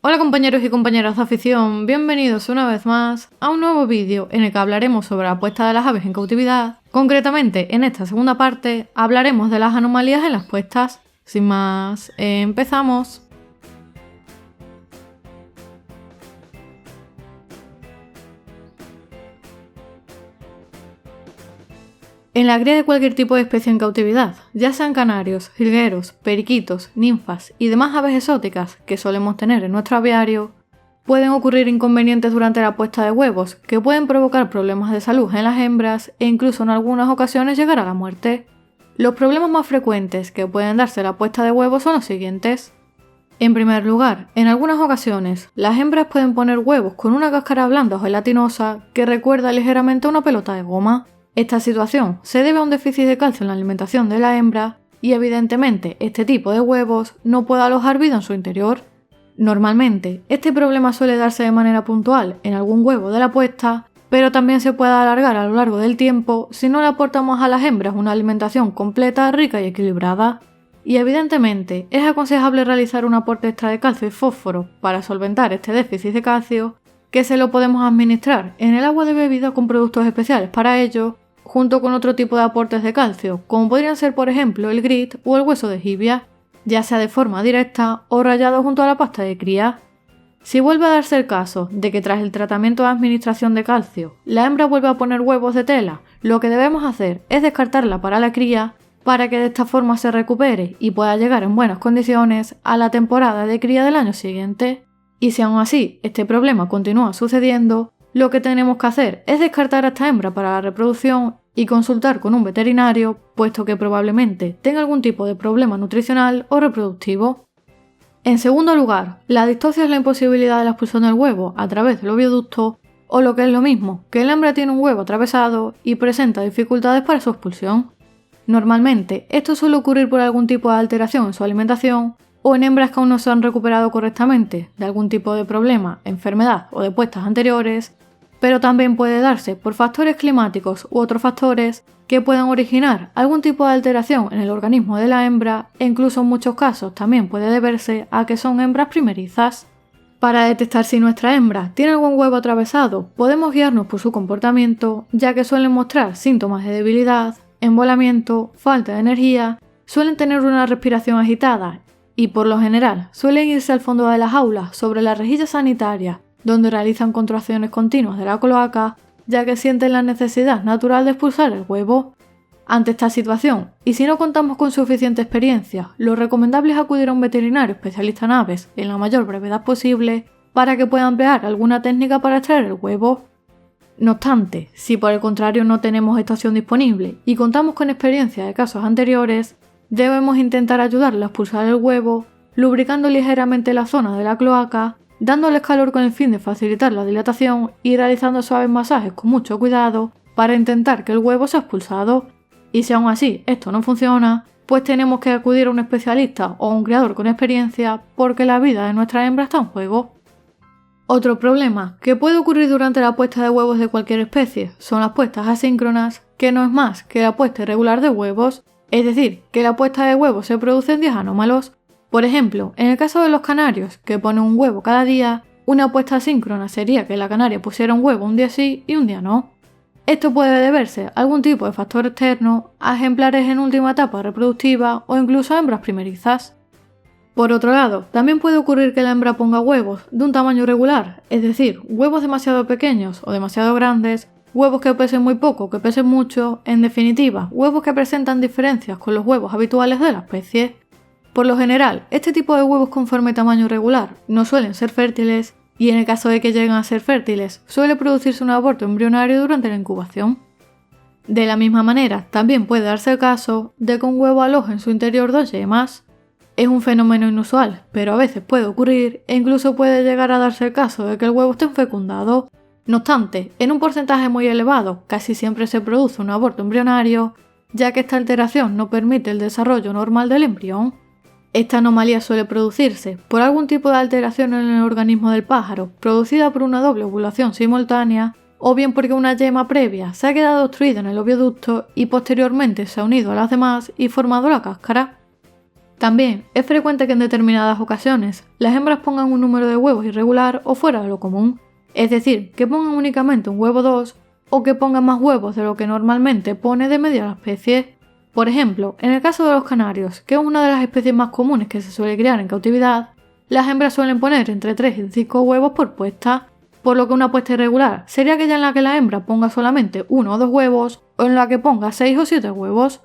Hola compañeros y compañeras de afición, bienvenidos una vez más a un nuevo vídeo en el que hablaremos sobre la puesta de las aves en cautividad. Concretamente, en esta segunda parte, hablaremos de las anomalías en las puestas. Sin más, empezamos. En la cría de cualquier tipo de especie en cautividad, ya sean canarios, jilgueros, periquitos, ninfas y demás aves exóticas que solemos tener en nuestro aviario, pueden ocurrir inconvenientes durante la puesta de huevos que pueden provocar problemas de salud en las hembras e incluso en algunas ocasiones llegar a la muerte. Los problemas más frecuentes que pueden darse a la puesta de huevos son los siguientes. En primer lugar, en algunas ocasiones, las hembras pueden poner huevos con una cáscara blanda o gelatinosa que recuerda ligeramente a una pelota de goma. Esta situación se debe a un déficit de calcio en la alimentación de la hembra y evidentemente este tipo de huevos no puede alojar vida en su interior. Normalmente, este problema suele darse de manera puntual en algún huevo de la puesta, pero también se puede alargar a lo largo del tiempo si no le aportamos a las hembras una alimentación completa, rica y equilibrada. Y evidentemente, es aconsejable realizar un aporte extra de calcio y fósforo para solventar este déficit de calcio, que se lo podemos administrar en el agua de bebida con productos especiales para ello, junto con otro tipo de aportes de calcio, como podrían ser por ejemplo el grit o el hueso de jibia, ya sea de forma directa o rallado junto a la pasta de cría. Si vuelve a darse el caso de que tras el tratamiento de administración de calcio, la hembra vuelve a poner huevos de tela, lo que debemos hacer es descartarla para la cría, para que de esta forma se recupere y pueda llegar en buenas condiciones a la temporada de cría del año siguiente. Y si aún así este problema continúa sucediendo, lo que tenemos que hacer es descartar a esta hembra para la reproducción y consultar con un veterinario, puesto que probablemente tenga algún tipo de problema nutricional o reproductivo. En segundo lugar, la distocia es la imposibilidad de la expulsión del huevo a través del ovioducto, o lo que es lo mismo, que la hembra tiene un huevo atravesado y presenta dificultades para su expulsión. Normalmente, esto suele ocurrir por algún tipo de alteración en su alimentación, o en hembras que aún no se han recuperado correctamente de algún tipo de problema, enfermedad o de puestas anteriores, pero también puede darse por factores climáticos u otros factores que puedan originar algún tipo de alteración en el organismo de la hembra e incluso en muchos casos también puede deberse a que son hembras primerizas. Para detectar si nuestra hembra tiene algún huevo atravesado, podemos guiarnos por su comportamiento, ya que suelen mostrar síntomas de debilidad, embolamiento, falta de energía, suelen tener una respiración agitada y por lo general suelen irse al fondo de las aulas sobre la rejilla sanitaria, donde realizan contracciones continuas de la cloaca, ya que sienten la necesidad natural de expulsar el huevo. Ante esta situación, y si no contamos con suficiente experiencia, lo recomendable es acudir a un veterinario especialista en aves en la mayor brevedad posible para que pueda emplear alguna técnica para extraer el huevo. No obstante, si por el contrario no tenemos esta opción disponible y contamos con experiencia de casos anteriores, debemos intentar ayudarle a expulsar el huevo, lubricando ligeramente la zona de la cloaca, dándoles calor con el fin de facilitar la dilatación y realizando suaves masajes con mucho cuidado para intentar que el huevo sea expulsado. Y si aún así esto no funciona, pues tenemos que acudir a un especialista o a un criador con experiencia porque la vida de nuestra hembra está en juego. Otro problema que puede ocurrir durante la puesta de huevos de cualquier especie son las puestas asíncronas, que no es más que la puesta irregular de huevos, es decir, que la puesta de huevos se produce en días anómalos. Por ejemplo, en el caso de los canarios, que ponen un huevo cada día, una puesta asíncrona sería que la canaria pusiera un huevo un día sí y un día no. Esto puede deberse a algún tipo de factor externo, a ejemplares en última etapa reproductiva o incluso a hembras primerizas. Por otro lado, también puede ocurrir que la hembra ponga huevos de un tamaño irregular, es decir, huevos demasiado pequeños o demasiado grandes, huevos que pesen muy poco o que pesen mucho, en definitiva, huevos que presentan diferencias con los huevos habituales de la especie. Por lo general, este tipo de huevos conforme tamaño irregular no suelen ser fértiles y en el caso de que lleguen a ser fértiles, suele producirse un aborto embrionario durante la incubación. De la misma manera, también puede darse el caso de que un huevo aloje en su interior dos yemas. Es un fenómeno inusual, pero a veces puede ocurrir e incluso puede llegar a darse el caso de que el huevo esté fecundado. No obstante, en un porcentaje muy elevado, casi siempre se produce un aborto embrionario, ya que esta alteración no permite el desarrollo normal del embrión. Esta anomalía suele producirse por algún tipo de alteración en el organismo del pájaro, producida por una doble ovulación simultánea, o bien porque una yema previa se ha quedado obstruida en el ovioducto y posteriormente se ha unido a las demás y formado la cáscara. También es frecuente que en determinadas ocasiones las hembras pongan un número de huevos irregular o fuera de lo común, es decir, que pongan únicamente un huevo 2 o que pongan más huevos de lo que normalmente pone de media la especie. Por ejemplo, en el caso de los canarios, que es una de las especies más comunes que se suele criar en cautividad, las hembras suelen poner entre 3 y 5 huevos por puesta, por lo que una puesta irregular sería aquella en la que la hembra ponga solamente 1 o 2 huevos o en la que ponga 6 o 7 huevos.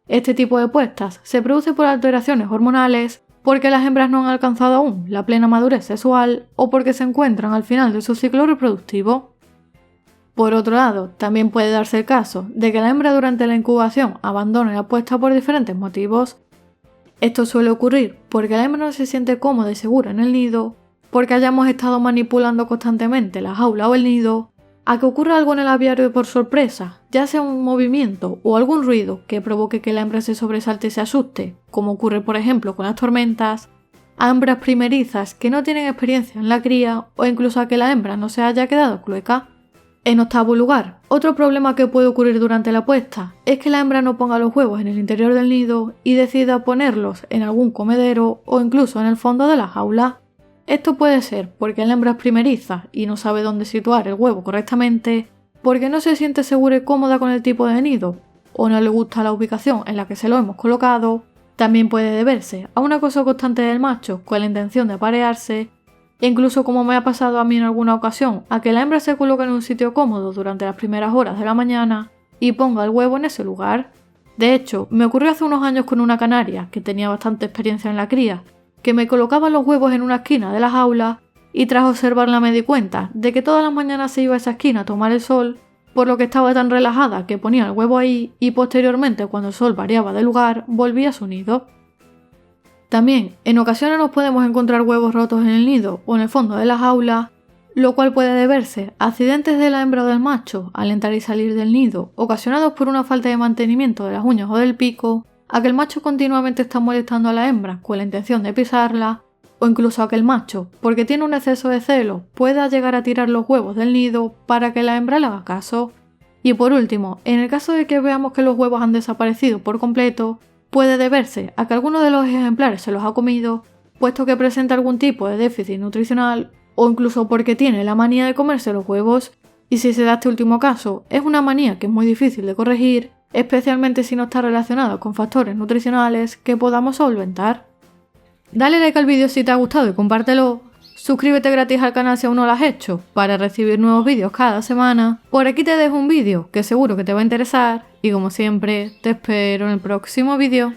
Este tipo de puestas se produce por alteraciones hormonales, porque las hembras no han alcanzado aún la plena madurez sexual o porque se encuentran al final de su ciclo reproductivo. Por otro lado, también puede darse el caso de que la hembra durante la incubación abandone la puesta por diferentes motivos. Esto suele ocurrir porque la hembra no se siente cómoda y segura en el nido, porque hayamos estado manipulando constantemente la jaula o el nido, a que ocurra algo en el aviario por sorpresa, ya sea un movimiento o algún ruido que provoque que la hembra se sobresalte y se asuste, como ocurre por ejemplo con las tormentas, a hembras primerizas que no tienen experiencia en la cría o incluso a que la hembra no se haya quedado clueca. En octavo lugar, otro problema que puede ocurrir durante la puesta es que la hembra no ponga los huevos en el interior del nido y decida ponerlos en algún comedero o incluso en el fondo de la jaula. Esto puede ser porque la hembra es primeriza y no sabe dónde situar el huevo correctamente, porque no se siente segura y cómoda con el tipo de nido, o no le gusta la ubicación en la que se lo hemos colocado. También puede deberse a un acoso constante del macho con la intención de aparearse, e incluso, como me ha pasado a mí en alguna ocasión, a que la hembra se coloque en un sitio cómodo durante las primeras horas de la mañana y ponga el huevo en ese lugar. De hecho, me ocurrió hace unos años con una canaria que tenía bastante experiencia en la cría, que me colocaba los huevos en una esquina de la jaula y tras observarla me di cuenta de que todas las mañanas se iba a esa esquina a tomar el sol, por lo que estaba tan relajada que ponía el huevo ahí y posteriormente, cuando el sol variaba de lugar, volvía a su nido. También, en ocasiones nos podemos encontrar huevos rotos en el nido o en el fondo de la jaula, lo cual puede deberse a accidentes de la hembra o del macho al entrar y salir del nido, ocasionados por una falta de mantenimiento de las uñas o del pico, a que el macho continuamente está molestando a la hembra con la intención de pisarla, o incluso a que el macho, porque tiene un exceso de celo, pueda llegar a tirar los huevos del nido para que la hembra le haga caso. Y por último, en el caso de que veamos que los huevos han desaparecido por completo, puede deberse a que alguno de los ejemplares se los ha comido, puesto que presenta algún tipo de déficit nutricional, o incluso porque tiene la manía de comerse los huevos, y si se da este último caso, es una manía que es muy difícil de corregir, especialmente si no está relacionada con factores nutricionales que podamos solventar. Dale like al vídeo si te ha gustado y compártelo. Suscríbete gratis al canal si aún no lo has hecho para recibir nuevos vídeos cada semana. Por aquí te dejo un vídeo que seguro que te va a interesar y como siempre te espero en el próximo vídeo.